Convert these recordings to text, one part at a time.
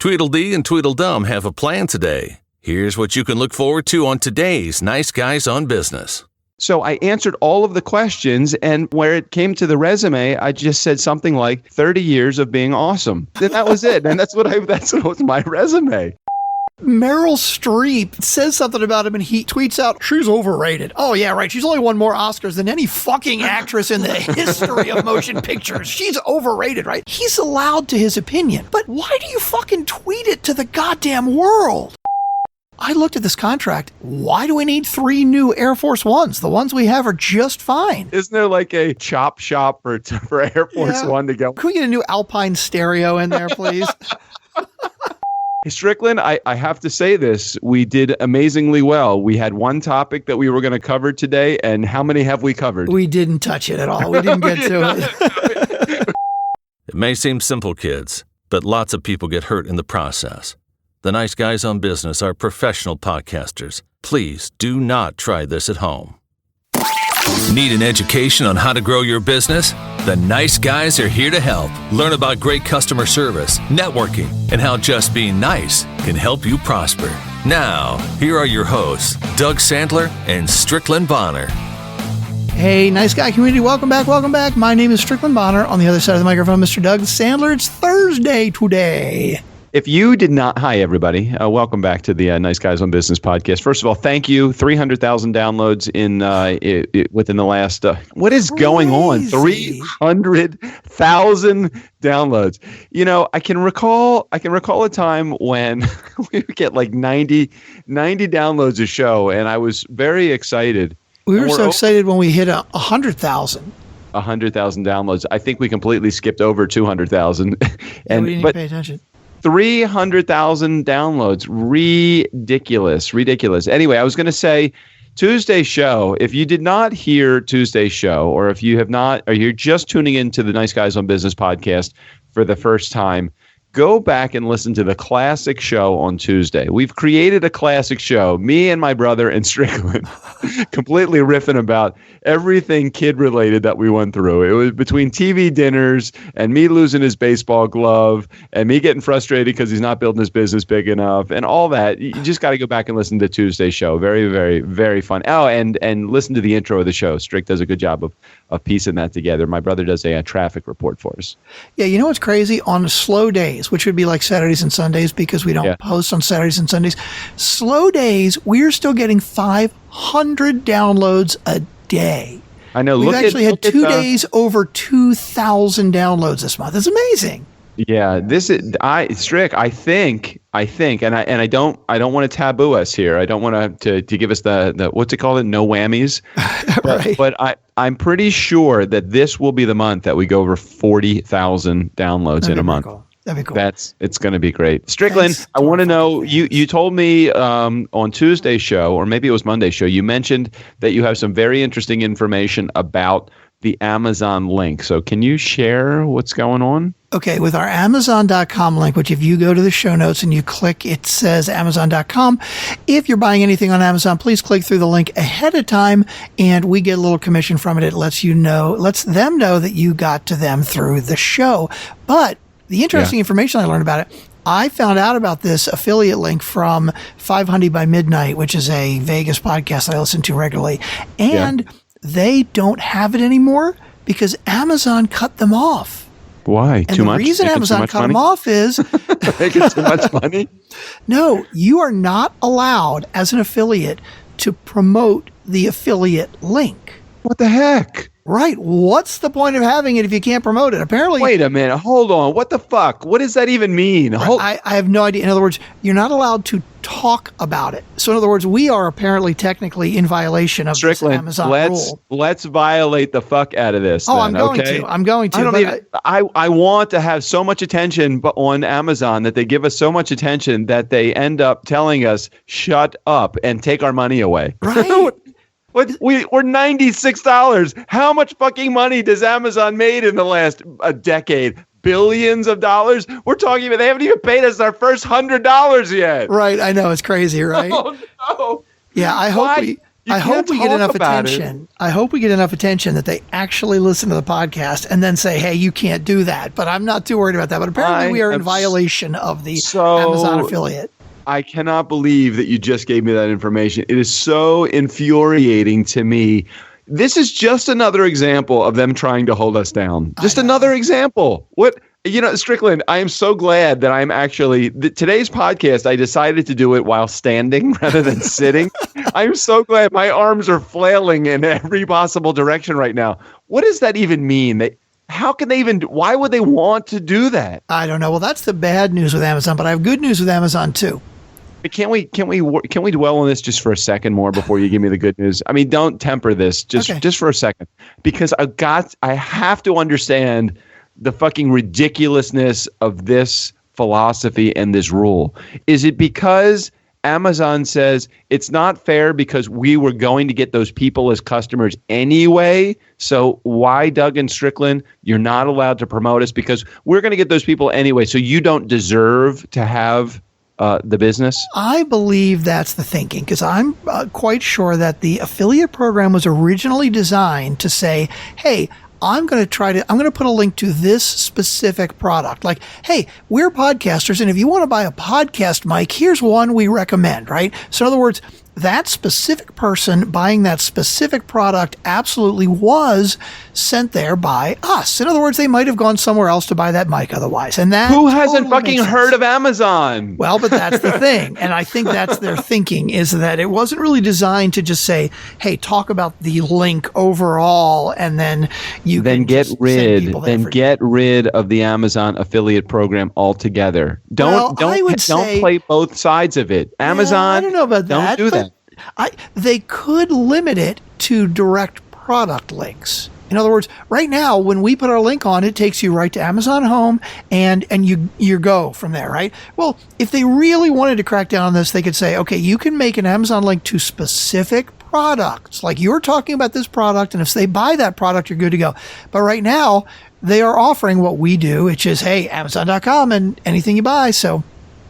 Tweedledee and Tweedledum have a plan today. Here's what you can look forward to on today's Nice Guys on Business. So I answered all of the questions, and where it came to the resume, I just said something like 30 years of being awesome. And that was it. And that's what was my resume. Meryl Streep says something about him and he tweets out, she's overrated. Oh, yeah, right. She's only won more Oscars than any fucking actress in the history of motion pictures. She's overrated, right? He's allowed to his opinion. But why do you fucking tweet it to the goddamn world? I looked at this contract. Why do we need 3 new Air Force Ones? The ones we have are just fine. Isn't there like a chop shop for Air Force One to go? Can we get a new Alpine stereo in there, please? Hey, Strickland, I have to say this. We did amazingly well. We had one topic that we were going to cover today, and how many have we covered? We didn't touch it at all. We didn't get to it. It may seem simple, kids, but lots of people get hurt in the process. The Nice Guys on Business are professional podcasters. Please do not try this at home. Need an education on how to grow your business? The Nice Guys are here to help. Learn about great customer service, networking, and how just being nice can help you prosper. Now, here are your hosts, Doug Sandler and Strickland Bonner. Hey, Nice Guy community, welcome back, welcome back. My name is Strickland Bonner. On the other side of the microphone, Mr. Doug Sandler. It's Thursday today. If you did not, hi everybody, welcome back to the Nice Guys on Business podcast. First of all, thank you. 300,000 downloads in within the last. What is going on? 300,000 downloads. You know, I can recall a time when we would get like 90 downloads a show, and I was very excited. We were so excited when we hit 100,000. 100,000 downloads. I think we completely skipped over 200,000. And we didn't pay attention. 300,000 downloads. Ridiculous. Anyway, I was going to say Tuesday's show, if you did not hear Tuesday's show, or if you have not, or you're just tuning into the Nice Guys on Business podcast for the first time, go back and listen to the classic show on Tuesday. We've created a classic show, me and my brother and Strickland, completely riffing about everything kid-related that we went through. It was between TV dinners and me losing his baseball glove and me getting frustrated because he's not building his business big enough and all that. You just got to go back and listen to Tuesday's show. Very, very, very fun. Oh, and listen to the intro of the show. Strick does a good job of piecing that together. My brother does a traffic report for us. Yeah, you know what's crazy? On slow days, which would be like Saturdays and Sundays because we don't post on Saturdays and Sundays. Slow days, we're still getting 500 downloads a day. I know. We've actually had 2 days over 2,000 downloads this month. It's amazing. Yeah, this is Strick. I think, and I don't want to taboo us here. I don't want to give us the what's it called? No whammies. Right. But I'm pretty sure that this will be the month that we go over 40,000 downloads in a month. Cool. That'd be cool. It's going to be great. Strickland, thanks. I want to know, you told me on Tuesday's show, or maybe it was Monday's show, you mentioned that you have some very interesting information about the Amazon link. So can you share what's going on? Okay, with our Amazon.com link, which if you go to the show notes and you click, it says Amazon.com. If you're buying anything on Amazon, please click through the link ahead of time, and we get a little commission from it. It lets them know that you got to them through the show. But the interesting information I learned about it, I found out about this affiliate link from 500 by Midnight, which is a Vegas podcast that I listen to regularly. And they don't have it anymore because Amazon cut them off. Why? And the reason Amazon cut them off is making too much money? No, you are not allowed as an affiliate to promote the affiliate link. What the heck? Right. What's the point of having it if you can't promote it? Apparently. Wait a minute. Hold on. What the fuck? What does that even mean? I have no idea. In other words, you're not allowed to talk about it. So in other words, we are apparently technically in violation of Strickland, this Amazon rule. Let's violate the fuck out of this. I'm going to. I want to have so much attention on Amazon that they give us so much attention that they end up telling us, shut up and take our money away. Right. We're $96. How much fucking money does Amazon made in the last decade? Billions of dollars? We're talking about they haven't even paid us our first $100 yet. Right. I know. It's crazy, right? Oh, no. Yeah. I hope I hope we get enough attention. I hope we get enough attention that they actually listen to the podcast and then say, hey, you can't do that. But I'm not too worried about that. But apparently we are in violation of the Amazon affiliate. I cannot believe that you just gave me that information. It is so infuriating to me. This is just another example of them trying to hold us down. Just another example. Strickland, I am so glad that I'm actually today's podcast. I decided to do it while standing rather than sitting. I'm so glad my arms are flailing in every possible direction right now. What does that even mean? How can they even? Why would they want to do that? I don't know. Well, that's the bad news with Amazon, but I have good news with Amazon too. Can we dwell on this just for a second more before you give me the good news? I mean, don't temper this just for a second, because I have to understand the fucking ridiculousness of this philosophy and this rule. Is it because Amazon says it's not fair because we were going to get those people as customers anyway? So why, Doug and Strickland, you're not allowed to promote us because we're going to get those people anyway, so you don't deserve to have the business? I believe that's the thinking, because I'm quite sure that the affiliate program was originally designed to say, hey, I'm going to put a link to this specific product. Like, hey, we're podcasters, and if you want to buy a podcast mic, here's one we recommend, right? So in other words, that specific person buying that specific product absolutely was sent there by us. In other words, they might have gone somewhere else to buy that mic otherwise. And that who hasn't fucking heard of Amazon? Well, but that's the thing. And I think that's their thinking, is that it wasn't really designed to just say, hey, talk about the link overall, and then get rid of the Amazon affiliate program altogether. Don't play both sides of it. Amazon, I don't know about that. Don't do that. They could limit it to direct product links. In other words, right now, when we put our link on, it takes you right to Amazon Home, and you go from there, right? Well, if they really wanted to crack down on this, they could say, okay, you can make an Amazon link to specific products. Like, you're talking about this product, and if they buy that product, you're good to go. But right now, they are offering what we do, which is, hey, Amazon.com and anything you buy. So,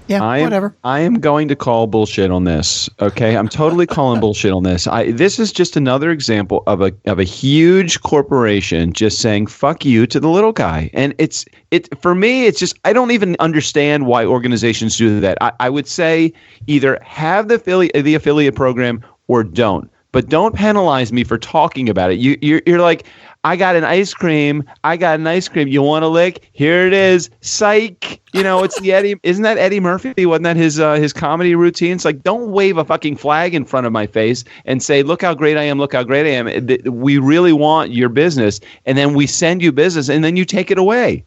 yeah, whatever. I am going to call bullshit on this. Okay, I'm totally calling bullshit on this. This is just another example of a huge corporation just saying "fuck you" to the little guy, and for me, it's just I don't even understand why organizations do that. I would say either have the affiliate program or don't, but don't penalize me for talking about it. You're like, I got an ice cream. You want a lick? Here it is. Psych. It's the Eddie. Isn't that Eddie Murphy? Wasn't that his comedy routine? It's like, don't wave a fucking flag in front of my face and say, look how great I am. Look how great I am. We really want your business. And then we send you business and then you take it away.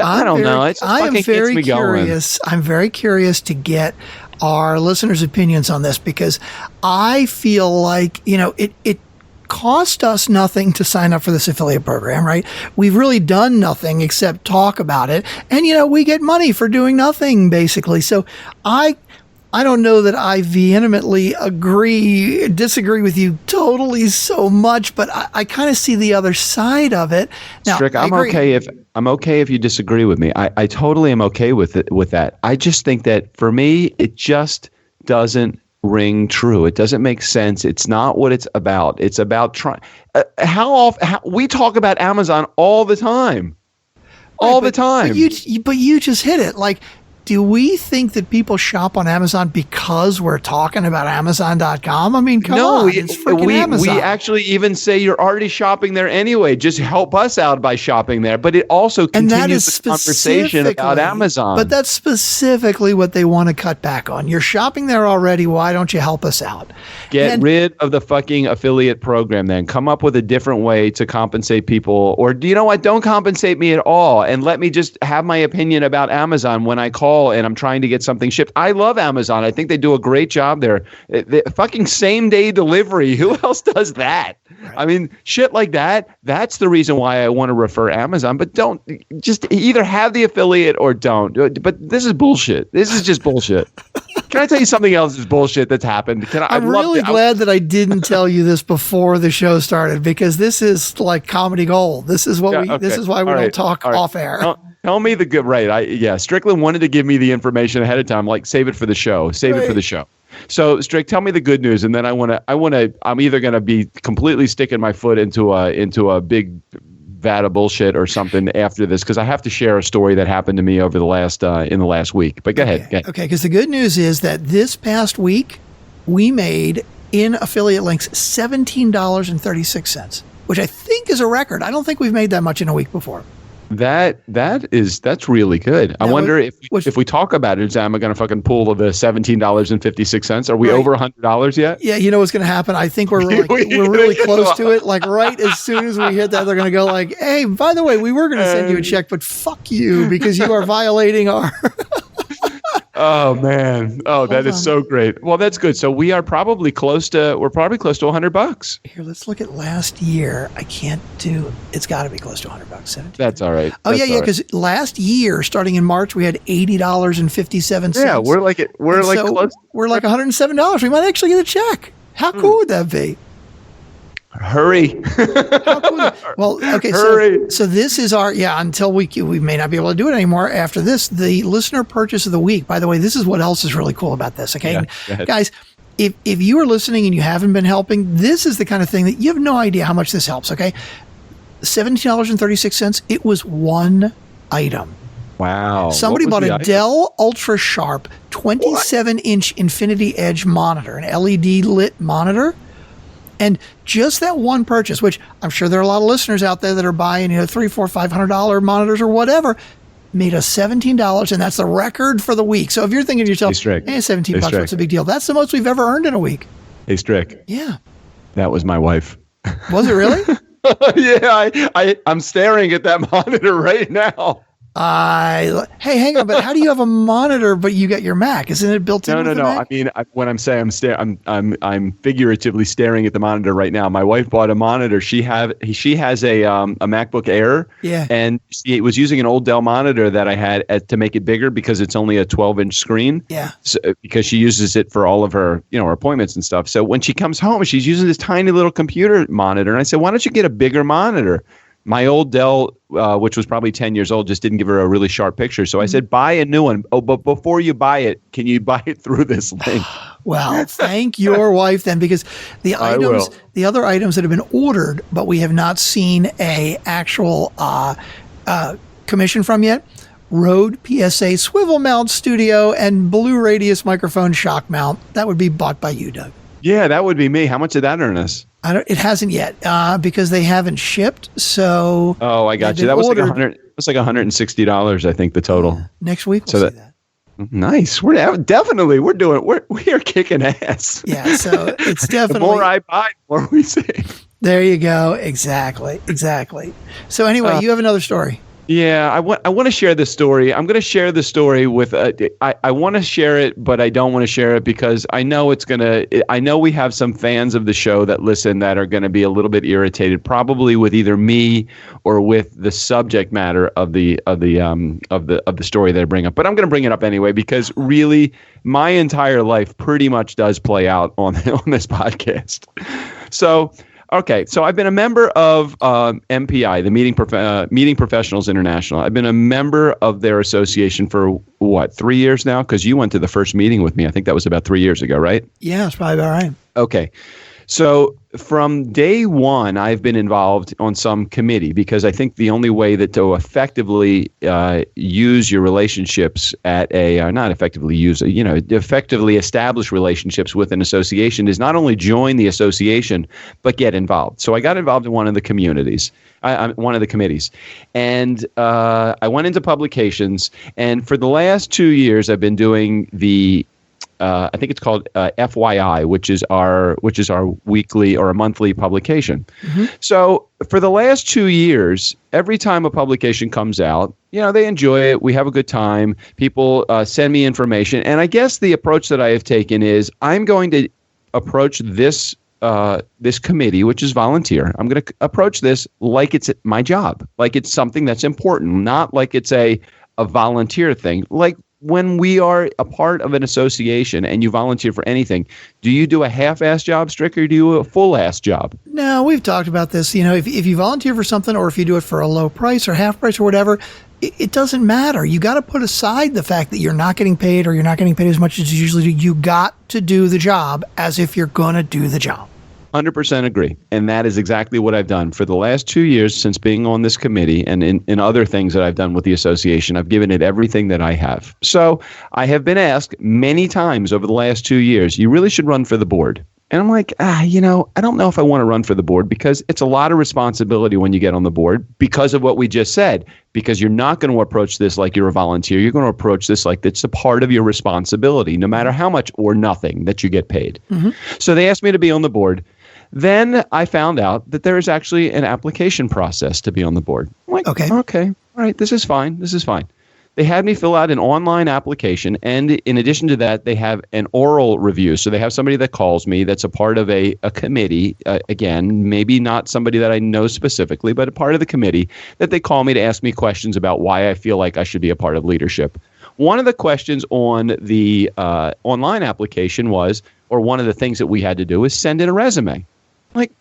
I don't know. It just fucking gets me going. I'm very curious to get our listeners' opinions on this, because I feel like, it cost us nothing to sign up for this affiliate program, right? We've really done nothing except talk about it. And, we get money for doing nothing, basically. So I don't know that I vehemently disagree with you totally so much, but I kind of see the other side of it. Now, Strick, I'm okay if you disagree with me. I totally am okay with that. I just think that for me, it just doesn't ring true. It doesn't make sense. It's not what it's about. It's about trying. How often we talk about Amazon all the time, the time. But you just hit it. Like, do we think that people shop on Amazon because we're talking about Amazon.com? I mean, come on. It's freaking Amazon. We actually even say you're already shopping there anyway. Just help us out by shopping there. But it also continues the conversation about Amazon. But that's specifically what they want to cut back on. You're shopping there already. Why don't you help us out? Get rid of the fucking affiliate program then. Come up with a different way to compensate people. Or, do you know what? Don't compensate me at all. And let me just have my opinion about Amazon when I call and I'm trying to get something shipped. I love Amazon. I think they do a great job there. The fucking same day delivery. Who else does that? Right. I mean, shit like that. That's the reason why I want to refer Amazon. But don't just either have the affiliate or don't. But this is bullshit. This is just bullshit. Can I tell you something else is bullshit that's happened? I'm really glad that I didn't tell you this before the show started, because this is like comedy gold. This is what This is why we don't talk off air. Tell me the good. Right. Strickland wanted to give me the information ahead of time. Like, save it for the show. Save it for the show. So, Strick, tell me the good news, and then I'm either going to be completely sticking my foot into a big vat of bullshit or something after this, because I have to share a story that happened to me over the last in the last week. But go ahead. Okay, because the good news is that this past week we made in affiliate links $17.36, which I think is a record. I don't think we've made that much in a week before. That's really good. I wonder if we talk about it, am I going to fucking pull the $17.56? Are we over $100 yet? Yeah, you know what's going to happen? I think we're really close to it. Like right as soon as we hit that, they're going to go like, "Hey, by the way, we were going to send you a check, but fuck you because you are violating our." Oh man! That is so great. Well, that's good. So we're probably close to $100. Here, let's look at last year. I can't do. It's got to be close to $100. 17. That's all right. Oh yeah, because last year, starting in March, we had $80.57. Yeah, we're like close. We're like $107. We might actually get a check. How cool would that be? Hurry. How cool. Well, okay. Hurry. So this is our, until we may not be able to do it anymore after this, the listener purchase of the week. By the way, this is what else is really cool about this. Okay. Yeah, guys, if you are listening and you haven't been helping, this is the kind of thing that you have no idea how much this helps. Okay. $17.36. It was one item. Wow. Somebody bought a Dell Ultra Sharp 27-inch Infinity Edge monitor, an LED lit monitor. And just that one purchase, which I'm sure there are a lot of listeners out there that are buying, $300, $400, $500 monitors or whatever, made us $17, and that's the record for the week. So if you're thinking to yourself, hey, $17, what's the big deal? That's the most we've ever earned in a week. Hey, Strick. Yeah. That was my wife. Was it really? Yeah, I'm staring at that monitor right now. Hey, hang on, but how do you have a monitor but you got your Mac? Isn't it built in? No. I mean, when I'm saying I'm figuratively staring at the monitor right now. My wife bought a monitor. She has a MacBook Air. Yeah. And she was using an old Dell monitor that I had to make it bigger because it's only a 12-inch screen. Yeah. So, because she uses it for all of her, her appointments and stuff. So when she comes home, she's using this tiny little computer monitor, and I said, "Why don't you get a bigger monitor?" My old Dell, which was probably 10 years old, just didn't give her a really sharp picture. So I said, buy a new one. Oh, but before you buy it, can you buy it through this link? Well, thank your wife then, because the other items that have been ordered, but we have not seen a actual commission from yet. Rode PSA swivel mount studio and Blue Radius microphone shock mount. That would be bought by you, Doug. Yeah, that would be me. How much did that earn us? It hasn't yet because they haven't shipped. So I got you. That was ordered. Like $160, I think, the total. Next week we'll see that. Nice. We are kicking ass. Yeah. So it's definitely the more I buy, the more we save. There you go. Exactly. So anyway, you have another story. Yeah, I want to share this story. I'm going to share the story with. I want to share it, but I don't want to share it because I know I know we have some fans of the show that listen that are going to be a little bit irritated, probably with either me or with the subject matter of the story that I bring up. But I'm going to bring it up anyway because really, my entire life pretty much does play out on this podcast. So. Okay, so I've been a member of MPI, the Meeting Professionals International. I've been a member of their association for, 3 years now? Because you went to the first meeting with me. I think that was about 3 years ago, right? Yeah, it's probably about right. Okay. So from day one, I've been involved on some committee because I think the only way that to effectively use your relationships at effectively establish relationships with an association is not only join the association, but get involved. So I got involved in one of the committees. And I went into publications. And for the last 2 years, I've been doing the I think it's called FYI, which is our weekly or a monthly publication. Mm-hmm. So for the last 2 years, every time a publication comes out, they enjoy it. We have a good time. People send me information. And I guess the approach that I have taken is I'm going to approach this committee, which is volunteer. I'm going to approach this like it's my job, like it's something that's important, not like it's a volunteer thing. Like when we are a part of an association and you volunteer for anything, do you do a half-ass job, Strick, or do you do a full-ass job? No, we've talked about this. If you volunteer for something or if you do it for a low price or half price or whatever, it doesn't matter. You got to put aside the fact that you're not getting paid or you're not getting paid as much as you usually do. You got to do the job as if you're going to do the job. 100% agree. And that is exactly what I've done for the last 2 years since being on this committee and in other things that I've done with the association. I've given it everything that I have. So I have been asked many times over the last 2 years, you really should run for the board. And I'm like, I don't know if I want to run for the board because it's a lot of responsibility when you get on the board because of what we just said, because you're not going to approach this like you're a volunteer. You're going to approach this like it's a part of your responsibility, no matter how much or nothing that you get paid. Mm-hmm. So they asked me to be on the board. Then I found out that there is actually an application process to be on the board. I'm like, okay, all right, this is fine. They had me fill out an online application, and in addition to that, they have an oral review. So they have somebody that calls me that's a part of a committee, again, maybe not somebody that I know specifically, but a part of the committee that they call me to ask me questions about why I feel like I should be a part of leadership. One of the questions on the online application was, or one of the things that we had to do is send in a resume. Like,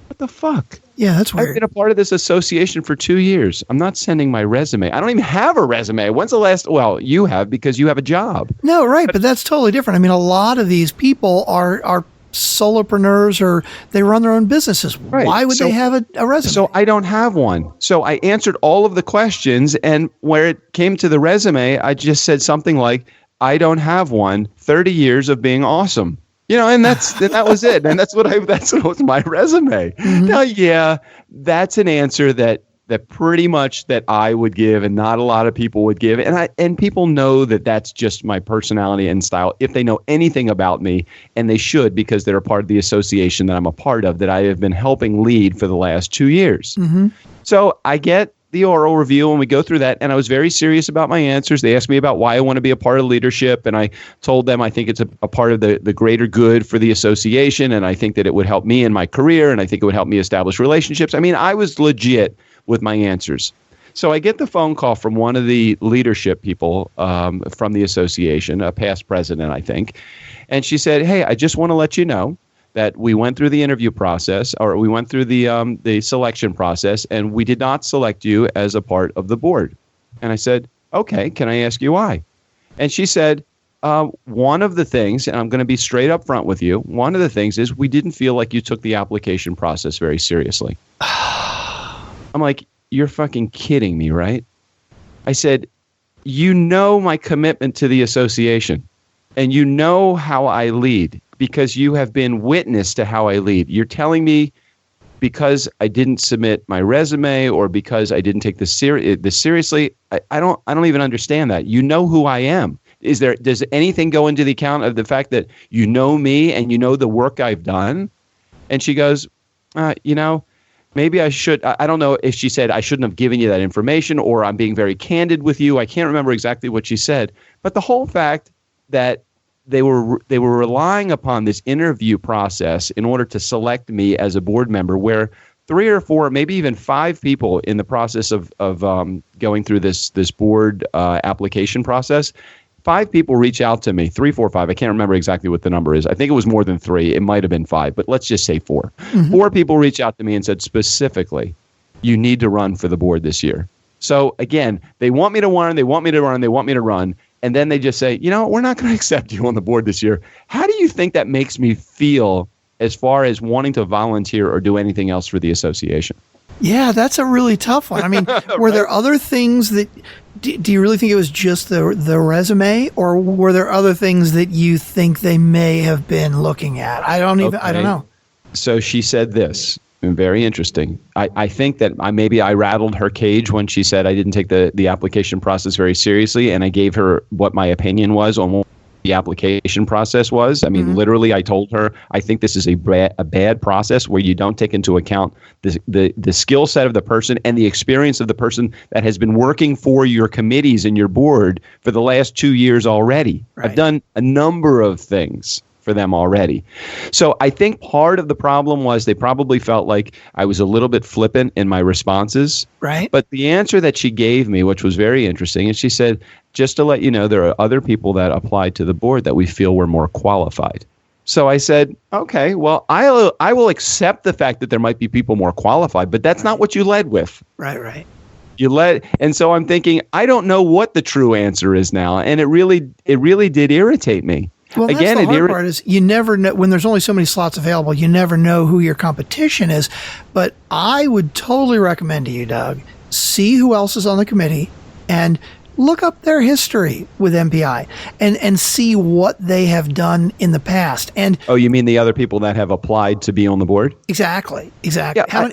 what the fuck? Yeah, that's weird. I've been a part of this association for 2 years. I'm not sending my resume. I don't even have a resume. When's the last? Well, you have because you have a job. No, right. But that's totally different. I mean, a lot of these people are solopreneurs or they run their own businesses. Right. Why would they have a resume? So I don't have one. So I answered all of the questions. And where it came to the resume, I just said something like, I don't have one. 30 years of being awesome. And that was it. And that's what was my resume. Mm-hmm. Now, yeah, that's an answer that pretty much that I would give and not a lot of people would give. And people know that that's just my personality and style if they know anything about me, and they should because they're a part of the association that I'm a part of that I have been helping lead for the last 2 years. Mm-hmm. So I get the oral review and we go through that, and I was very serious about my answers. They asked me about why I want to be a part of leadership, and I told them I think it's a part of the greater good for the association, and I think that it would help me in my career, and I think it would help me establish relationships. I mean, I was legit with my answers. So I get the phone call from one of the leadership people from the association, a past president, I think, and she said, hey, I just want to let you know that we went through the interview process, or we went through the selection process, and we did not select you as a part of the board. And I said, okay, can I ask you why? And she said, one of the things, and I'm going to be straight up front with you, one of the things is we didn't feel like you took the application process very seriously. I'm like, you're fucking kidding me, right? I said, you know my commitment to the association, and you know how I lead, because you have been witness to how I lead. You're telling me because I didn't submit my resume or because I didn't take this seriously. I don't even understand that. You know who I am. Does anything go into the account of the fact that you know me and you know the work I've done? And she goes, maybe I should. I don't know if she said I shouldn't have given you that information or I'm being very candid with you. I can't remember exactly what she said, but the whole fact that they were relying upon this interview process in order to select me as a board member, where 3 or 4, maybe even 5 people in the process of going through this board application process, 5 people reach out to me, 3, 4, 5. I can't remember exactly what the number is. I think it was more than 3. It might have been 5, but let's just say 4. Mm-hmm. 4 people reach out to me and said specifically, you need to run for the board this year. So again, they want me to run. And then they just say, we're not going to accept you on the board this year. How do you think that makes me feel as far as wanting to volunteer or do anything else for the association? Yeah, that's a really tough one. I mean, were there other things that, do you really think it was just the resume, or were there other things that you think they may have been looking at? I don't know. So she said this. Very interesting. I think that maybe I rattled her cage when she said I didn't take the application process very seriously, and I gave her what my opinion was on what the application process was. I mean, literally, I told her, I think this is a bad process where you don't take into account the skill set of the person and the experience of the person that has been working for your committees and your board for the last 2 years already. Right. I've done a number of things for them already. So I think part of the problem was they probably felt like I was a little bit flippant in my responses. Right. But the answer that she gave me, which was very interesting, and she said, just to let you know, there are other people that applied to the board that we feel were more qualified. So I said, okay, well, I will accept the fact that there might be people more qualified, but that's not what you led with. Right. And so I'm thinking, I don't know what the true answer is now. And it really did irritate me. Well, again, that's the hard part is you never know when there's only so many slots available. You never know who your competition is. But I would totally recommend to you, Doug, see who else is on the committee and look up their history with MPI and see what they have done in the past. And you mean the other people that have applied to be on the board? Exactly. Yeah, how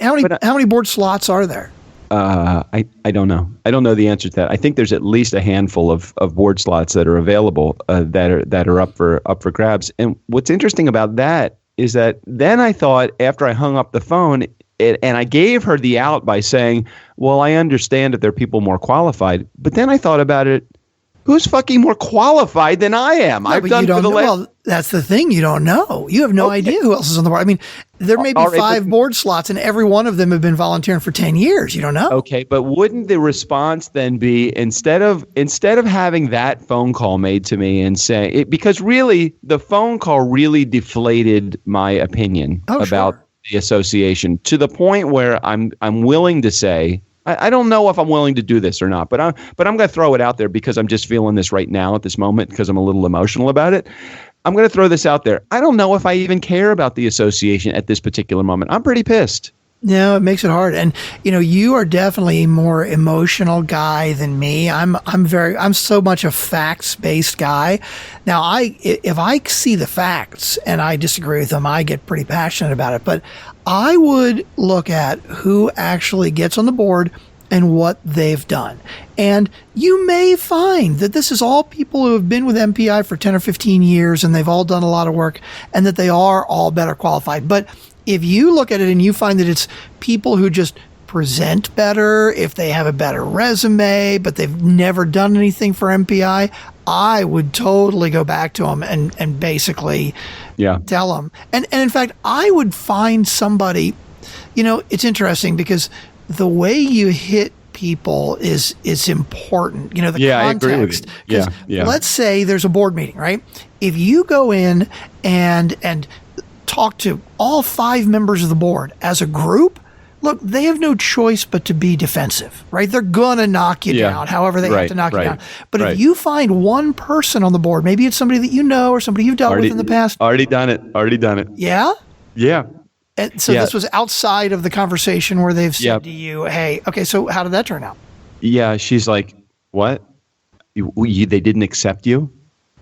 many board slots are there? I don't know. I don't know the answer to that. I think there's at least a handful of board slots that are available that are up for grabs. And what's interesting about that is that then I thought after I hung up the phone and I gave her the out by saying, well, I understand that there are people more qualified. But then I thought about it. Who's fucking more qualified than I am? No, well, that's the thing. You don't know. You have no idea who else is on the board. I mean, there may be 5 board slots, and every one of them have been volunteering for 10 years. You don't know. Okay, but wouldn't the response then be instead of having that phone call made to me and say it, because really the phone call really deflated my opinion about the association to the point where I'm willing to say. I don't know if I'm willing to do this or not, but I'm going to throw it out there because I'm just feeling this right now at this moment because I'm a little emotional about it. I'm going to throw this out there. I don't know if I even care about the association at this particular moment. I'm pretty pissed. No, it makes it hard. And, you are definitely a more emotional guy than me. I'm so much a facts-based guy. Now, if I see the facts and I disagree with them, I get pretty passionate about it. But I would look at who actually gets on the board and what they've done. And you may find that this is all people who have been with MPI for 10 or 15 years and they've all done a lot of work and that they are all better qualified. But if you look at it and you find that it's people who just present better, if they have a better resume, but they've never done anything for MPI, I would totally go back to them and basically tell them. And in fact, I would find somebody, it's interesting because the way you hit people is important. The context. I agree with you. Yeah. Let's say there's a board meeting, right? If you go in and talk to all 5 members of the board as a group, look, they have no choice but to be defensive, right? They're going to knock you down, however they have to knock you down. But if you find one person on the board, maybe it's somebody that you know or somebody you've dealt with in the past. Already done it. Yeah? Yeah. And so this was outside of the conversation where they've said to you, hey, okay, so how did that turn out? Yeah, she's like, what? They didn't accept you?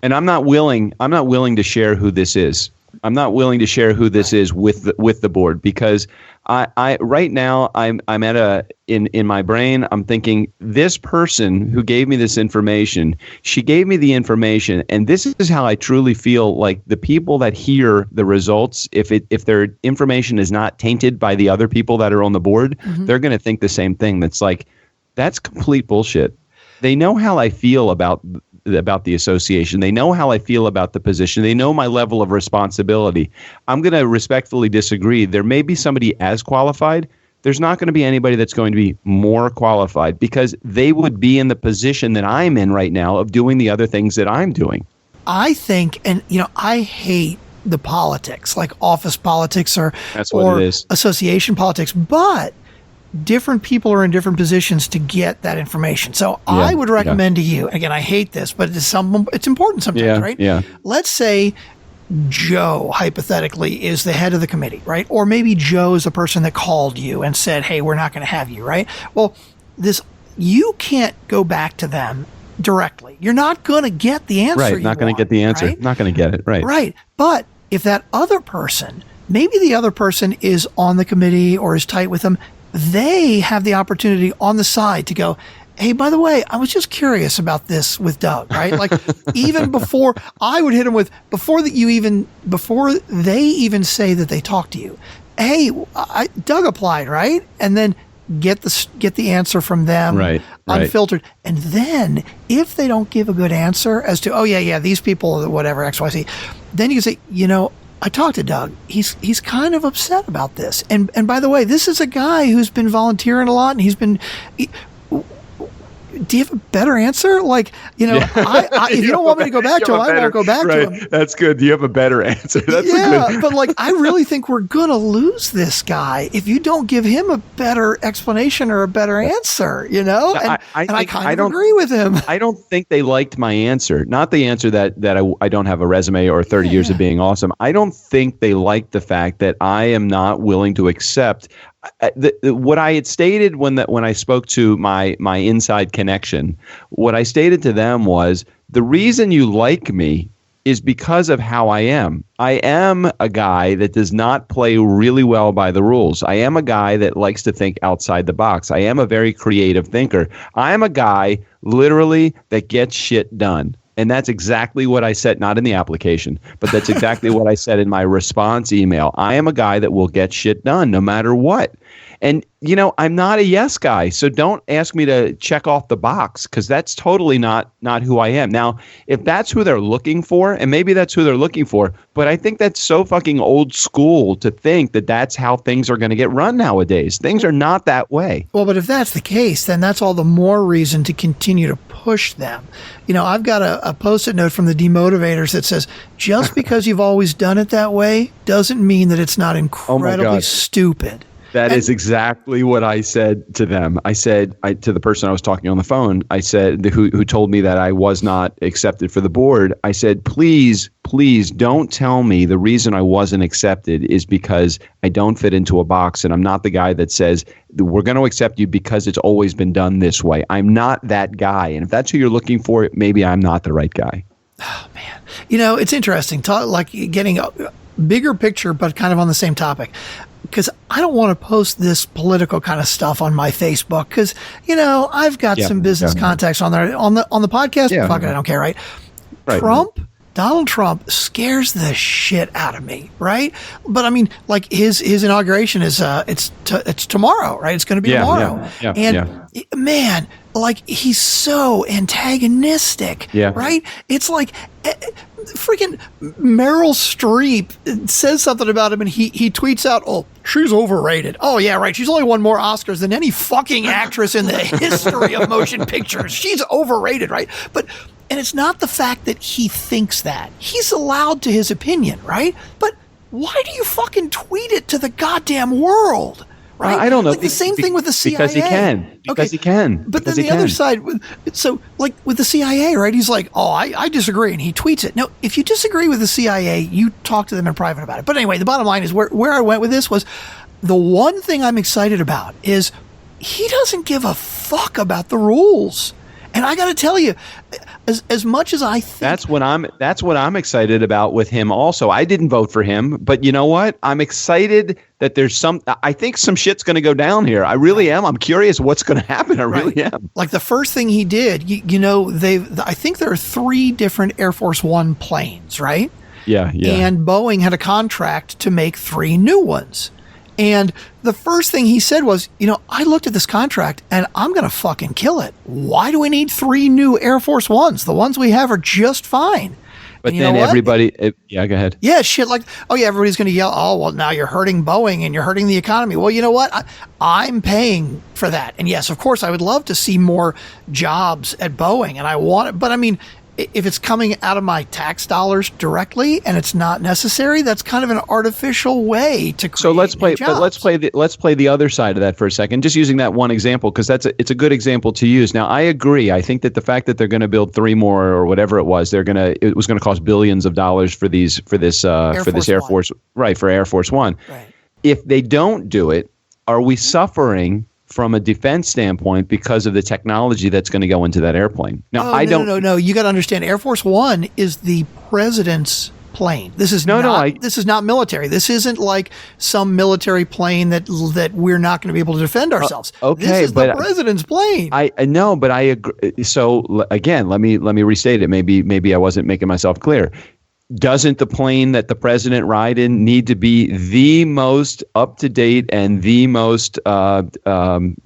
And I'm not willing to share who this is. I'm not willing to share who this is with the board because I right now I'm at in my brain I'm thinking this person who gave me this information, she gave me the information, and this is how I truly feel like the people that hear the results, if their information is not tainted by the other people that are on the board, they're going to think the same thing. That's complete bullshit. They know how I feel about the association. They know how I feel about the position. They know my level of responsibility. I'm going to respectfully disagree. There may be somebody as qualified. There's not going to be anybody that's going to be more qualified because they would be in the position that I'm in right now of doing the other things that I'm doing. I think, and I hate the politics, like office politics or association politics, but different people are in different positions to get that information. So I would recommend to you, again, I hate this, but it's important sometimes, right? Yeah. Let's say Joe, hypothetically, is the head of the committee, right? Or maybe Joe is the person that called you and said, hey, we're not going to have you, right? Well, you can't go back to them directly. You're not going to get the answer. Right, not going to get the answer. Right? Not going to get it, right. Right. But if that other person, maybe the other person is on the committee or is tight with them, they have the opportunity on the side to go, hey, by the way, I was just curious about this with Doug, right? Like even before I would hit them with, before they even say that they talked to you, hey, Doug applied, right? And then get the answer from them unfiltered. And then if they don't give a good answer as to, these people, whatever, XYZ, then you can say, I talked to Doug. He's kind of upset about this. And by the way, this is a guy who's been volunteering a lot, and do you have a better answer? Like, if you don't want me to go back to him, I won't go back to him. That's good. Do you have a better answer? That's good. But like, I really think we're going to lose this guy if you don't give him a better explanation or a better answer, And I kind of agree with him. I don't think they liked my answer. Not the answer that I don't have a resume or 30 years of being awesome. I don't think they liked the fact that I am not willing to accept what I had stated when I spoke to my inside connection. What I stated to them was, the reason you like me is because of how I am. I am a guy that does not play really well by the rules. I am a guy that likes to think outside the box. I am a very creative thinker. I am a guy literally that gets shit done. And that's exactly what I said, not in the application, but that's exactly what I said in my response email. I am a guy that will get shit done no matter what. And, I'm not a yes guy, so don't ask me to check off the box, because that's totally not who I am. Now, if that's who they're looking for, and maybe that's who they're looking for, but I think that's so fucking old school to think that that's how things are going to get run nowadays. Things are not that way. Well, but if that's the case, then that's all the more reason to continue to push them. I've got a Post-it note from the Demotivators that says, just because you've always done it that way doesn't mean that it's not incredibly stupid. That is exactly what I said to them. I said to the person I was talking on the phone, I said, who told me that I was not accepted for the board, I said, please don't tell me the reason I wasn't accepted is because I don't fit into a box, and I'm not the guy that says we're going to accept you because it's always been done this way. I'm not that guy. And if that's who you're looking for, maybe I'm not the right guy. Oh, man. It's interesting. Like getting a bigger picture, but kind of on the same topic. Because I don't want to post this political kind of stuff on my Facebook, because I've got some business contacts on there on the podcast. Fuck it, I don't care, right? Donald Trump scares the shit out of me, right? But I mean, like his inauguration is it's tomorrow, right? It's going to be tomorrow, man, like he's so antagonistic, right? It's like freaking Meryl Streep says something about him, and he tweets out, "Oh, she's overrated." Oh yeah, right. She's only won more Oscars than any fucking actress in the history of motion pictures. She's overrated, right? And it's not the fact that he thinks that. He's allowed to his opinion, right? But why do you fucking tweet it to the goddamn world, right? I don't know. Like the same thing with the CIA. Because he can. Because he can. But then the other side, so like with the CIA, right? He's like, oh, I disagree, and he tweets it. Now, if you disagree with the CIA, you talk to them in private about it. But anyway, the bottom line is where I went with this was, the one thing I'm excited about is he doesn't give a fuck about the rules. And I got to tell you, as much as I think that's what I'm excited about with him. Also, I didn't vote for him, but you know what? I'm excited that I think some shit's going to go down here. I really am. I'm curious what's going to happen. I really am. Like the first thing he did, I think there are 3 different Air Force One planes, right? Yeah. And Boeing had a contract to make 3 new ones. And the first thing he said was, I looked at this contract and I'm going to fucking kill it. Why do we need 3 new Air Force Ones? The ones we have are just fine. But then everybody, go ahead. Yeah, shit like, oh yeah, everybody's going to yell, oh, well, now you're hurting Boeing and you're hurting the economy. Well, you know what? I'm paying for that. And yes, of course, I would love to see more jobs at Boeing, and I want it. But I mean, if it's coming out of my tax dollars directly and it's not necessary, that's kind of an artificial way to create. So let's play the other side of that for a second, just using that one example, because it's a good example to use. Now, I agree. I think that the fact that they're going to build 3 more or whatever it was going to cost billions of dollars for this Air Force, right, for Air Force One. Right. If they don't do it, are we suffering from a defense standpoint because of the technology that's going to go into that airplane? Now, No. You got to understand, Air Force One is the president's plane. This is this is not military. This isn't like some military plane that we're not going to be able to defend ourselves. Okay, this is the president's plane. I know, but I agree. So again, let me restate it. Maybe I wasn't making myself clear. Doesn't the plane that the president ride in need to be the most up-to-date and the most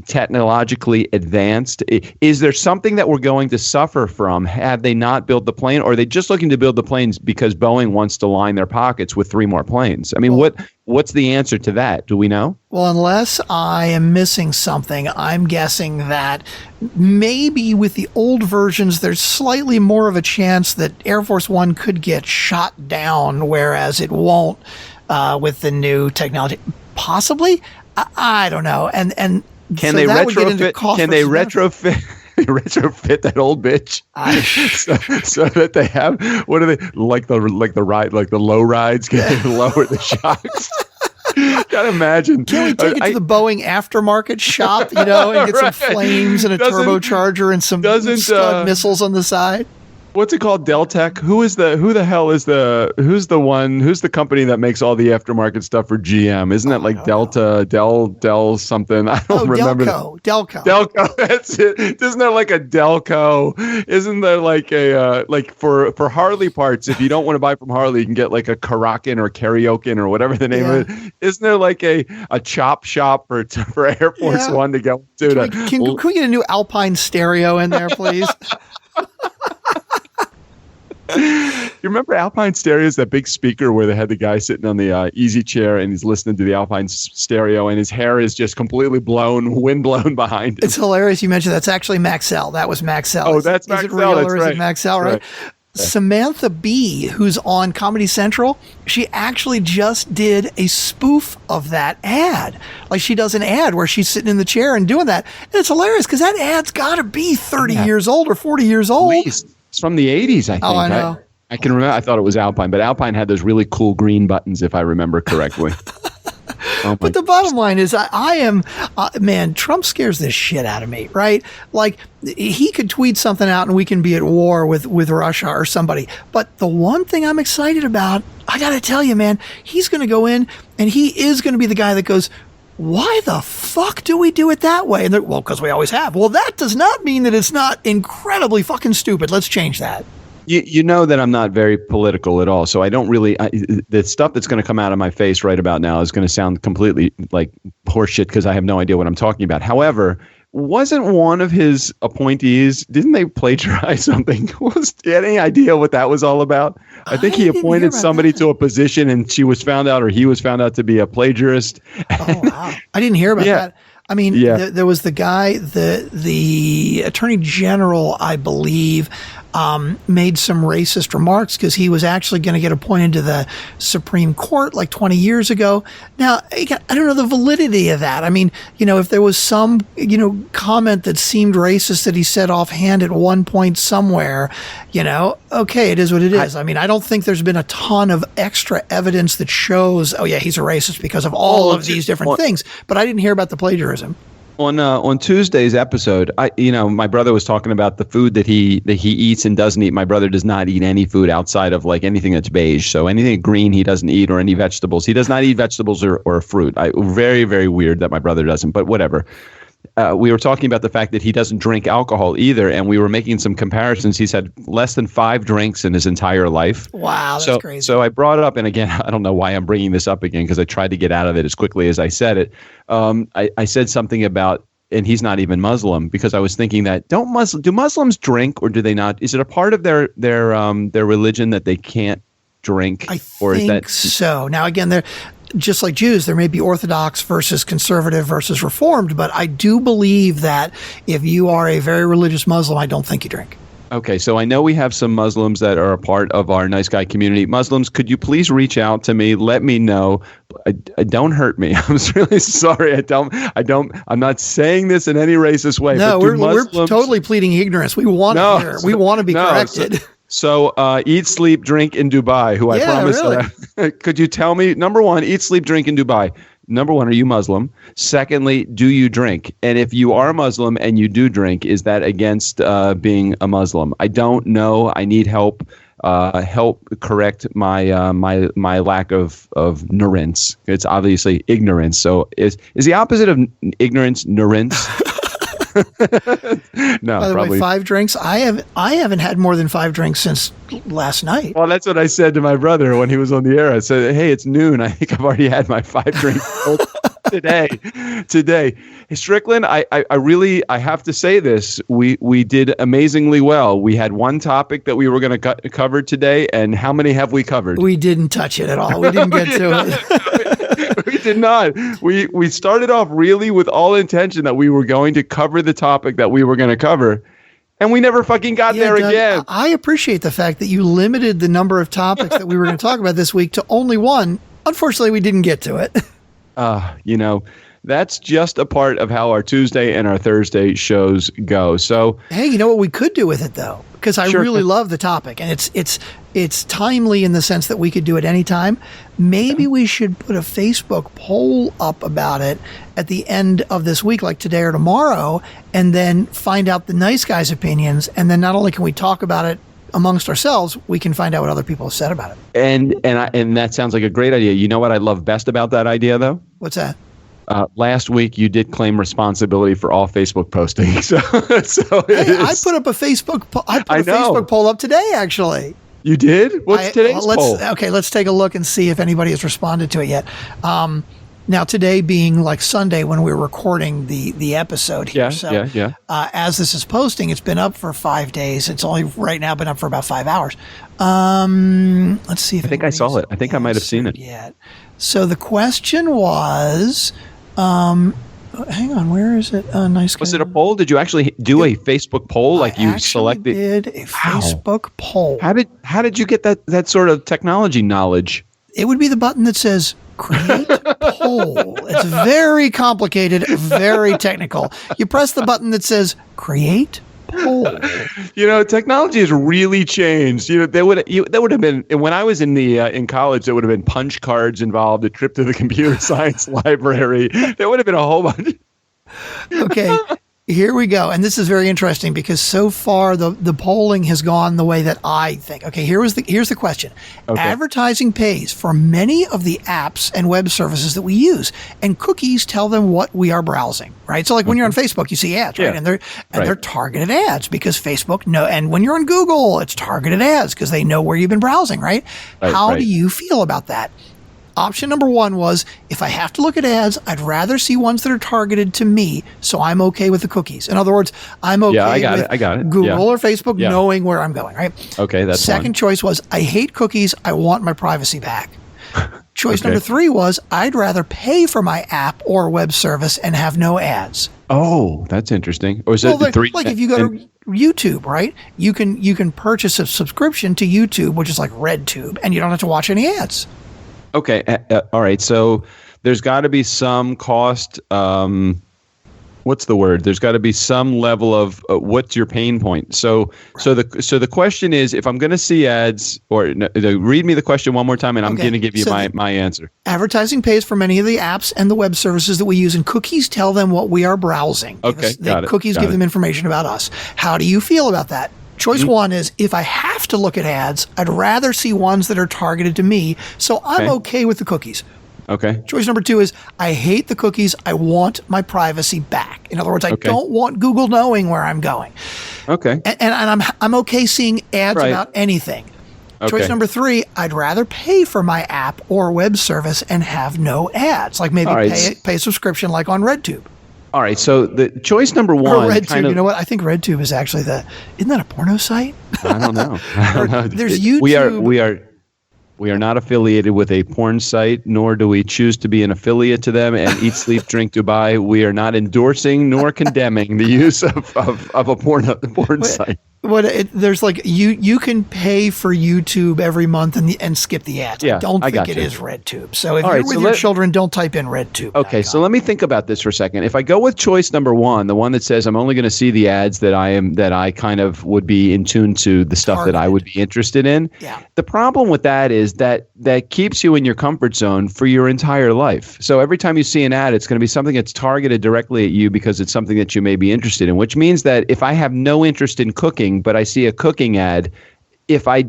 technologically advanced? Is there something that we're going to suffer from had they not built the plane, or are they just looking to build the planes because Boeing wants to line their pockets with 3 more planes? I mean, What's the answer to that? Do we know? Well, unless I am missing something, I'm guessing that maybe with the old versions, there's slightly more of a chance that Air Force One could get shot down, whereas it won't with the new technology. Possibly? I don't know. And can so they that would get into retrofit? cost Can they versus benefit. retrofit that old bitch so that they have, what are they, like the ride, like the low rides, can they lower the shocks? Gotta imagine. Can we take it to the Boeing aftermarket shop, and get some flames and a turbocharger and some Scud missiles on the side? What's it called? Deltec? Who's the company that makes all the aftermarket stuff for GM? Isn't that like Delta, Del something? I don't remember. Delco. That's it. Isn't there like a Delco? Isn't there like a like for Harley parts? If you don't want to buy from Harley, you can get like a Karakin or Karaoke or whatever the name of it. Isn't there like a chop shop for Air Force One to go to? Can we get a new Alpine stereo in there, please? You remember Alpine Stereos, that big speaker where they had the guy sitting on the easy chair and he's listening to the Alpine stereo and his hair is just completely wind blown behind him. It's hilarious you mentioned that's actually Maxell. That was Maxell. Oh, that's Maxell. Is it real or is it Maxell, right? Samantha Bee, who's on Comedy Central, she actually just did a spoof of that ad. Like she does an ad where she's sitting in the chair and doing that. And it's hilarious because that ad's got to be 30 years old or 40 years old. Please. It's from the 80s, I think. Oh, I know. I can remember. I thought it was Alpine, but Alpine had those really cool green buttons, if I remember correctly. But the bottom line is I am, man, Trump scares the shit out of me, right? Like he could tweet something out and we can be at war with Russia or somebody. But the one thing I'm excited about, I got to tell you, man, he's going to go in and he is going to be the guy that goes, why the fuck do we do it that way? And well, because we always have. Well, that does not mean that it's not incredibly fucking stupid. Let's change that. You know that I'm not very political at all, so I don't really. The stuff that's going to come out of my face right about now is going to sound completely like horseshit because I have no idea what I'm talking about. However, wasn't one of his appointees? Didn't they plagiarize something? You had any idea what that was all about? I think he appointed somebody to a position, and she was found out, or he was found out to be a plagiarist. Oh wow! I didn't hear about that. I mean, there was the guy, the attorney general, I believe, made some racist remarks because he was actually going to get appointed to the Supreme Court like 20 years ago. Now, I don't know the validity of that. I mean, if there was some, comment that seemed racist that he said offhand at one point somewhere, okay, it is what it is. I mean, I don't think there's been a ton of extra evidence that shows, oh yeah, he's a racist because of all of these different things. But I didn't hear about the plagiarism. On Tuesday's episode, my brother was talking about the food that he eats and doesn't eat. My brother does not eat any food outside of like anything that's beige. So anything green he doesn't eat, or any vegetables. He does not eat vegetables or fruit. Very, very weird that my brother doesn't, but whatever. We were talking about the fact that he doesn't drink alcohol either, and we were making some comparisons. He's had less than 5 drinks in his entire life. Wow, that's crazy. So I brought it up, and again, I don't know why I'm bringing this up again because I tried to get out of it as quickly as I said it. I said something about, and he's not even Muslim, because I was thinking that do Muslims drink or do they not? Is it a part of their religion that they can't drink? I think so. Now again, they're just like Jews, there may be Orthodox versus conservative versus Reformed, but I do believe that if you are a very religious Muslim, I don't think you drink. Okay, so I know we have some Muslims that are a part of our Nice Guy community. Muslims, could you please reach out to me? Let me know. Don't hurt me. I'm really sorry. I'm not saying this in any racist way. No, we're totally pleading ignorance. We want to hear. We want to be corrected. So eat, sleep, drink in Dubai, who I promise. Really. Could you tell me, number one, eat, sleep, drink in Dubai? Number one, are you Muslim? Secondly, do you drink? And if you are Muslim and you do drink, is that against being a Muslim? I don't know. I need help. Help correct my my lack of ignorance. It's obviously ignorance. So is the opposite of ignorance ignorance? No. By the probably. way, 5 drinks. I haven't had more than 5 drinks since last night. Well, that's what I said to my brother when he was on the air. I said, "Hey, it's noon. I think I've already had my 5 drinks today." Hey, Strickland, I really have to say this. We did amazingly well. We had one topic that we were going to cover today, and how many have we covered? We didn't touch it at all. We didn't get to it. We did not. We started off really with all intention that we were going to cover the topic that we were going to cover. And we never fucking got there Doug, again. I appreciate the fact that you limited the number of topics that we were going to talk about this week to only one. Unfortunately, we didn't get to it. That's just a part of how our Tuesday and our Thursday shows go. So, hey, you know what we could do with it, though? Because I really love the topic, and it's timely in the sense that we could do it anytime. Maybe we should put a Facebook poll up about it at the end of this week, like today or tomorrow, and then find out the nice guys' opinions. And then not only can we talk about it amongst ourselves, we can find out what other people have said about it. And that sounds like a great idea. You know what I love best about that idea, though? What's that? Last week, you did claim responsibility for all Facebook posting. I put up a Facebook Facebook poll up today, actually. You did? What's today's poll? Okay, let's take a look and see if anybody has responded to it yet. Now, today being like Sunday when we're recording the episode here. As this is posting, it's been up for 5 days. It's only right now been up for about 5 hours. Let's see if I think I saw it. I think I might have seen it. Yet. So the question was, hang on, where is it? Nice. Was it a poll? Did you actually do a Facebook poll? Like you selected? Did a Facebook poll. How did you get that sort of technology knowledge? It would be the button that says create poll. It's very complicated, very technical. You press the button that says create poll. Technology has really changed. That would have been when I was in college. There would have been punch cards involved, a trip to the computer science library. There would have been a whole bunch. Okay. Here we go. And this is very interesting because so far the polling has gone the way that I think. Okay, here's the question. Okay. Advertising pays for many of the apps and web services that we use, and cookies tell them what we are browsing, right? So like when you're on Facebook, you see ads, right? And they're targeted ads because Facebook and when you're on Google, it's targeted ads because they know where you've been browsing, right? How do you feel about that? Option number one was, if I have to look at ads, I'd rather see ones that are targeted to me, so I'm okay with the cookies. In other words, I'm okay with Google or Facebook knowing where I'm going, right? Okay, that's Second choice was, I hate cookies, I want my privacy back. Choice number three was, I'd rather pay for my app or web service and have no ads. Oh, that's interesting. Or is it three? Like if you go to YouTube, right? You can purchase a subscription to YouTube, which is like RedTube, and you don't have to watch any ads. Okay. All right. So there's got to be some cost. What's the word? There's got to be some level of what's your pain point. So the question is, if I'm going to see ads, read me the question one more time, and I'm going to give you my answer. Advertising pays for many of the apps and the web services that we use, and cookies tell them what we are browsing. Okay. Cookies give them information about us. How do you feel about that? Choice one is, if I have to look at ads, I'd rather see ones that are targeted to me, so I'm okay with the cookies. Okay. Choice number two is, I hate the cookies. I want my privacy back. In other words, I don't want Google knowing where I'm going. Okay. And I'm okay seeing ads about anything. Choice number three, I'd rather pay for my app or web service and have no ads, like maybe pay a subscription like on RedTube. All right, so the choice number one, RedTube. You know what? I think RedTube is actually isn't that a porno site? I don't know. There's YouTube. We are not affiliated with a porn site, nor do we choose to be an affiliate to them. And Eat, Sleep, Drink, Dubai, we are not endorsing nor condemning the use of a porn site. There's like you can pay for YouTube every month and skip the ads. Yeah, I don't think it is RedTube. So if you're with your children, don't type in RedTube. Okay, so let me think about this for a second. If I go with choice number one, the one that says I'm only going to see the ads that I kind of would be in tune to, the stuff that I would be interested in. Yeah. The problem with that is that keeps you in your comfort zone for your entire life. So every time you see an ad, it's going to be something that's targeted directly at you because it's something that you may be interested in, which means that if I have no interest in cooking, but I see a cooking ad, if I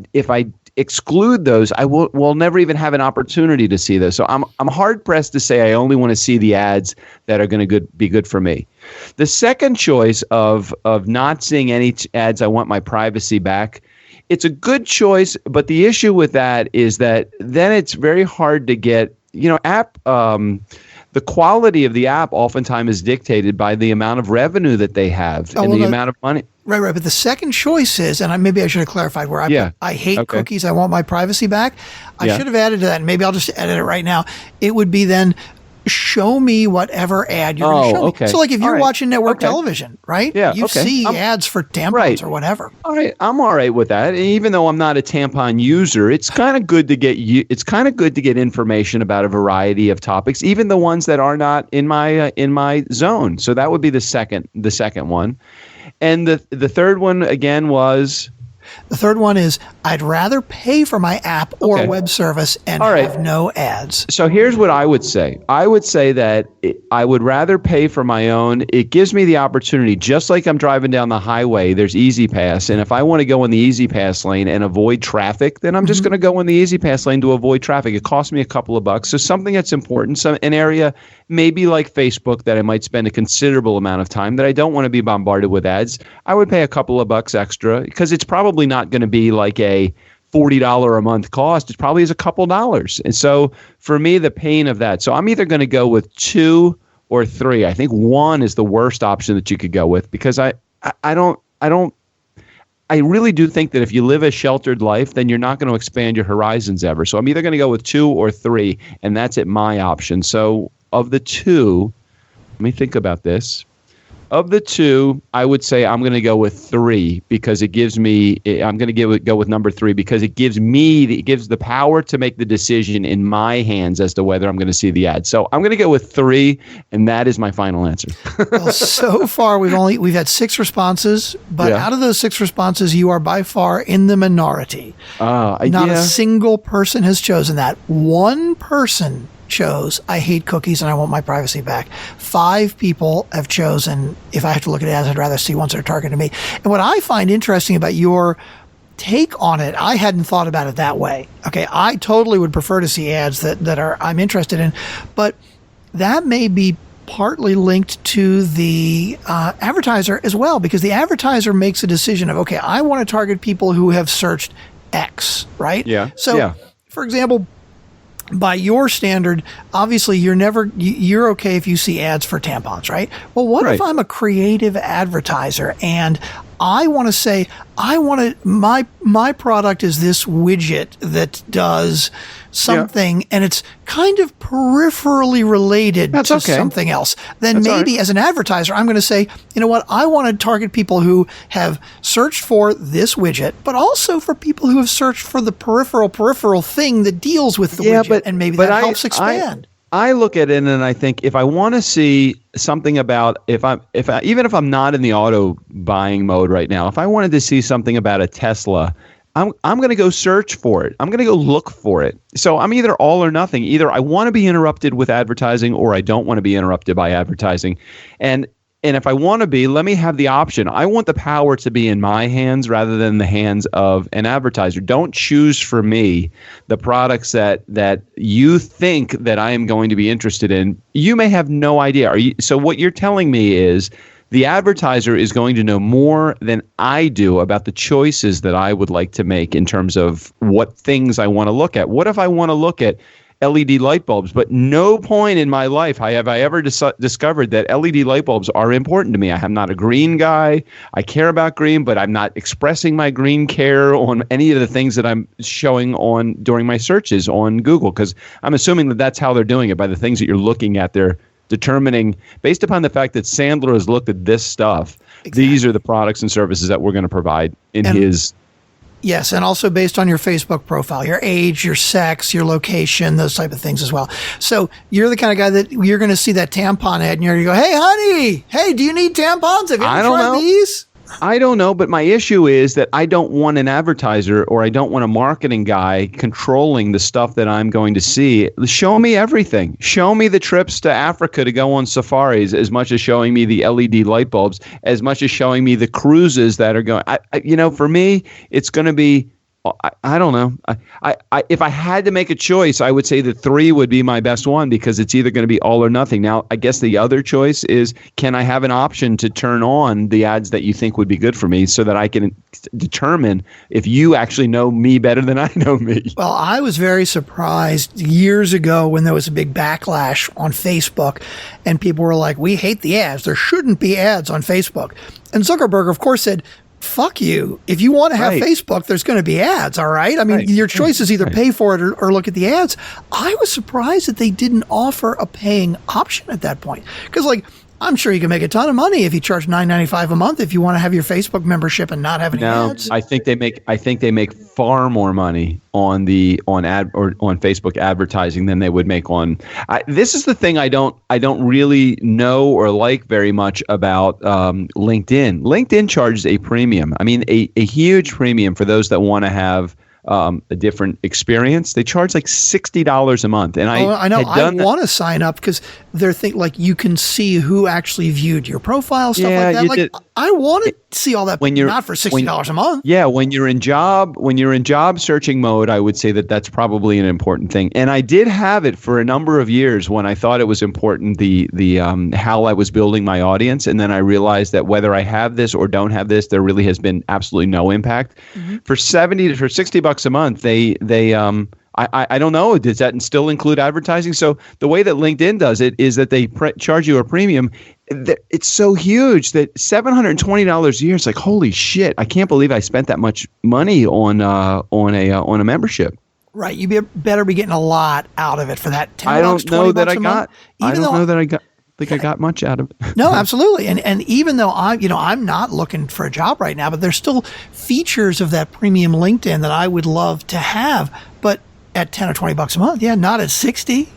exclude those, I will never even have an opportunity to see those. So I'm hard pressed to say I only want to see the ads that are going to be good for me. The second choice of not seeing any ads, I want my privacy back. It's a good choice, but the issue with that is that then it's very hard to get, the quality of the app oftentimes is dictated by the amount of revenue that they have and the amount of money. Right. But the second choice is, and maybe I should have clarified where I hate cookies. I want my privacy back. I should have added to that. And maybe I'll just edit it right now. It would be then, show me whatever ad you're going to show me. So like if you're watching network television, right? Yeah. You see ads for tampons or whatever. All right. I'm all right with that. Even though I'm not a tampon user, it's kind of good to get information about a variety of topics, even the ones that are not in my zone. So that would be the second one. And the third one again was. The third one is I'd rather pay for my app or web service and have no ads. So here's what I would say. I would say that I would rather pay for my own. It gives me the opportunity, just like I'm driving down the highway, there's Easy Pass. And if I want to go in the Easy Pass lane and avoid traffic, then I'm just going to go in the Easy Pass lane to avoid traffic. It costs me a couple of bucks. So something that's important, an area maybe like Facebook that I might spend a considerable amount of time that I don't want to be bombarded with ads, I would pay a couple of bucks extra because it's probably not going to be like a $40 a month cost. It probably is a couple dollars. And so for me, the pain of that. So I'm either going to go with 2 or 3. I think 1 is the worst option that you could go with because I really do think that if you live a sheltered life, then you're not going to expand your horizons ever. So I'm either going to go with 2 or 3, and that's at my option. So of the 2, let me think about this. Of the 2, I would say I'm going to go with 3 because it gives me. I'm going to go with number 3 because it gives the power to make the decision in my hands as to whether I'm going to see the ad. So I'm going to go with 3, and that is my final answer. Well, so far we've had 6 responses, but out of those 6 responses, you are by far in the minority. Not a single person has chosen that. 1 person chose I hate cookies and I want my privacy back. 5 people have chosen if I have to look at ads, I'd rather see ones that are targeted to me. And what I find interesting about your take on it, I hadn't thought about it that way. Okay, I totally would prefer to see ads that are I'm interested in, but that may be partly linked to the advertiser as well, because the advertiser makes a decision of, okay, I want to target people who have searched X, right? Yeah. So, for example, by your standard, obviously you're okay if you see ads for tampons, right? Well, what if I'm a creative advertiser and I want to say, my product is this widget that does something and it's kind of peripherally related to something else. Then maybe as an advertiser, I'm going to say, you know what? I want to target people who have searched for this widget, but also for people who have searched for the peripheral thing that deals with the widget. And maybe that helps expand. I look at it and I think if I want to see something about even if I'm not in the auto buying mode right now, if I wanted to see something about a Tesla, I'm going to go search for it. I'm going to go look for it. So I'm either all or nothing. Either I want to be interrupted with advertising or I don't want to be interrupted by advertising. And if I want to be, let me have the option. I want the power to be in my hands rather than the hands of an advertiser. Don't choose for me the products that you think that I am going to be interested in. You may have no idea. So what you're telling me is the advertiser is going to know more than I do about the choices that I would like to make in terms of what things I want to look at. What if I want to look at LED light bulbs, but no point in my life have I ever discovered that LED light bulbs are important to me. I am not a green guy. I care about green, but I'm not expressing my green care on any of the things that I'm showing on during my searches on Google, because I'm assuming that that's how they're doing it, by the things that you're looking at. They're determining, based upon the fact that Sandler has looked at this stuff, these are the products and services that we're going to provide in his. Yes, and also based on your Facebook profile, your age, your sex, your location, those type of things as well. So you're the kind of guy that you're going to see that tampon ad and you're going to go, hey, honey, hey, do you need tampons? Have you ever tried these? I don't know, but my issue is that I don't want an advertiser or I don't want a marketing guy controlling the stuff that I'm going to see. Show me everything. Show me the trips to Africa to go on safaris as much as showing me the LED light bulbs, as much as showing me the cruises that are going. For me, it's going to be I don't know. If I had to make a choice, I would say that 3 would be my best one because it's either going to be all or nothing. Now, I guess the other choice is, can I have an option to turn on the ads that you think would be good for me so that I can determine if you actually know me better than I know me? Well, I was very surprised years ago when there was a big backlash on Facebook and people were like, we hate the ads. There shouldn't be ads on Facebook. And Zuckerberg, of course, said, fuck you. If you want to have Facebook, there's going to be ads, all right? I mean, your choice is either pay for it or look at the ads. I was surprised that they didn't offer a paying option at that point. Because, like, I'm sure you can make a ton of money if you charge $9.95 a month if you want to have your Facebook membership and not have any ads. I think they make far more money on Facebook advertising than they would make on. This is the thing I don't really know or like very much about LinkedIn. LinkedIn charges a premium. I mean, a huge premium for those that want to have a different experience. They charge like $60 a month, and I know I want to sign up because they're like you can see who actually viewed your profile, stuff like that. Like I want to see all that, when you're not for $60 a month. Yeah, when you're in job searching mode, I would say that that's probably an important thing. And I did have it for a number of years when I thought it was important, the how I was building my audience, and then I realized that whether I have this or don't have this, there really has been absolutely no impact. Mm-hmm. For $60 a month, I don't know. Does that still include advertising? So the way that LinkedIn does it is that they charge you a premium. It's so huge that $720 a year. It's like, holy shit! I can't believe I spent that much money on a membership. Right. You better be getting a lot out of it for that $10. I don't know that I got. I don't know that I got. I got much out of it. No, absolutely. And even though I'm not looking for a job right now, but there's still features of that premium LinkedIn that I would love to have, but at $10 or $20 a month, not at $60.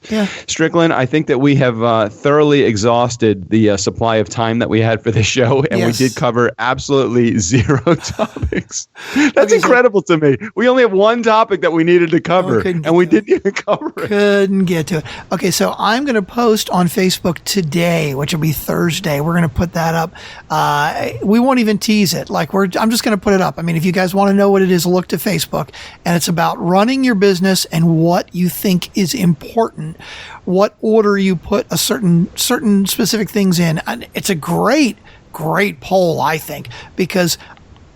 Yeah. Strickland, I think that we have thoroughly exhausted the supply of time that we had for this show, and we did cover absolutely 0 topics. That's incredible to me. We only have one topic that we needed to cover, and we didn't even cover it. Couldn't get to it. Okay, so I'm going to post on Facebook today, which will be Thursday. We're going to put that up. We won't even tease it. I'm just going to put it up. I mean, if you guys want to know what it is, look to Facebook, and it's about running your business and what you think is important. What order you put a certain specific things in. And it's a great poll, I think, because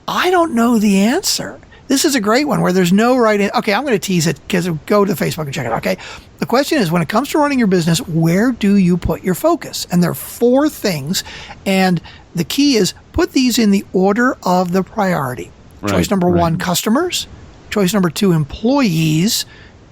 I don't know the answer. This is a great one where there's no right answer. Okay, I'm going to tease it because go to Facebook and check it out. Okay, the question is, when it comes to running your business, where do you put your focus? And there are 4 things, and the key is put these in the order of the priority. Choice number 1, customers. Choice number 2, employees.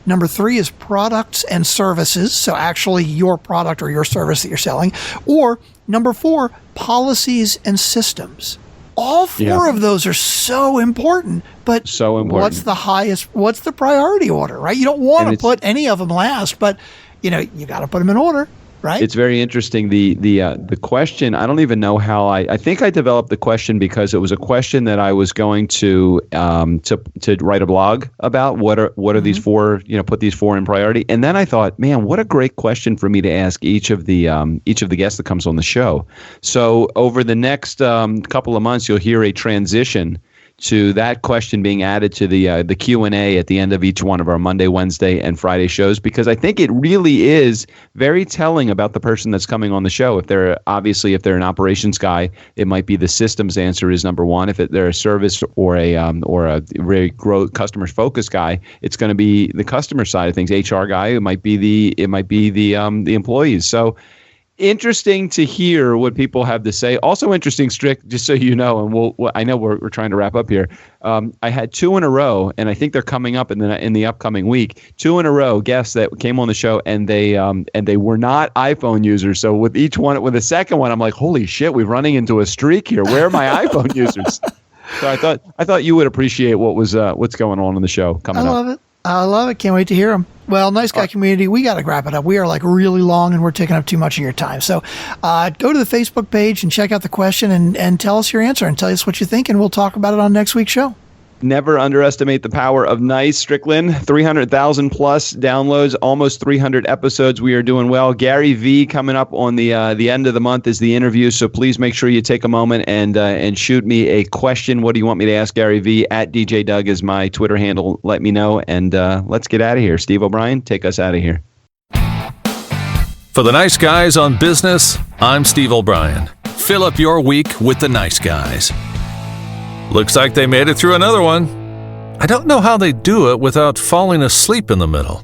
Number 3 is products and services, so actually your product or your service that you're selling. Or number 4, policies and systems. All 4 of those are so important, but what's the priority order, right? You don't want to put any of them last, but you got to put them in order. Right. It's very interesting. The question, I don't even know how I think I developed the question because it was a question that I was going to write a blog about. What are these 4, put these 4 in priority. And then I thought, man, what a great question for me to ask each of the guests that comes on the show. So over the next couple of months, you'll hear a transition to that question being added to the Q&A at the end of each one of our Monday, Wednesday, and Friday shows, because I think it really is very telling about the person that's coming on the show. If they're an operations guy, it might be the systems answer is number 1. If they're a service or a very customer focused guy, it's going to be the customer side of things. HR guy, it might be the employees. So interesting to hear what people have to say. Also interesting, Strick, just so you know, and I know we're trying to wrap up here. I had 2 in a row, and I think they're coming up in the upcoming week. 2 in a row guests that came on the show, and they were not iPhone users. So with the second one, I'm like, holy shit, we're running into a streak here. Where are my iPhone users? So I thought you would appreciate what's going on in the show coming up. I love it. Can't wait to hear them. Well, Nice Guy community, we got to wrap it up. We are really long and we're taking up too much of your time. So go to the Facebook page and check out the question and tell us your answer and tell us what you think, and we'll talk about it on next week's show. Never underestimate the power of nice. Strickland, 300,000 plus downloads, almost 300 episodes. We are doing well. Gary V coming up on the end of the month is the interview. So please make sure you take a moment and shoot me a question. What do you want me to ask Gary V? At DJ Doug is my Twitter handle. Let me know. And let's get out of here. Steve O'Brien, take us out of here. For the Nice Guys on Business, I'm Steve O'Brien. Fill up your week with the Nice Guys. Looks like they made it through another one. I don't know how they do it without falling asleep in the middle.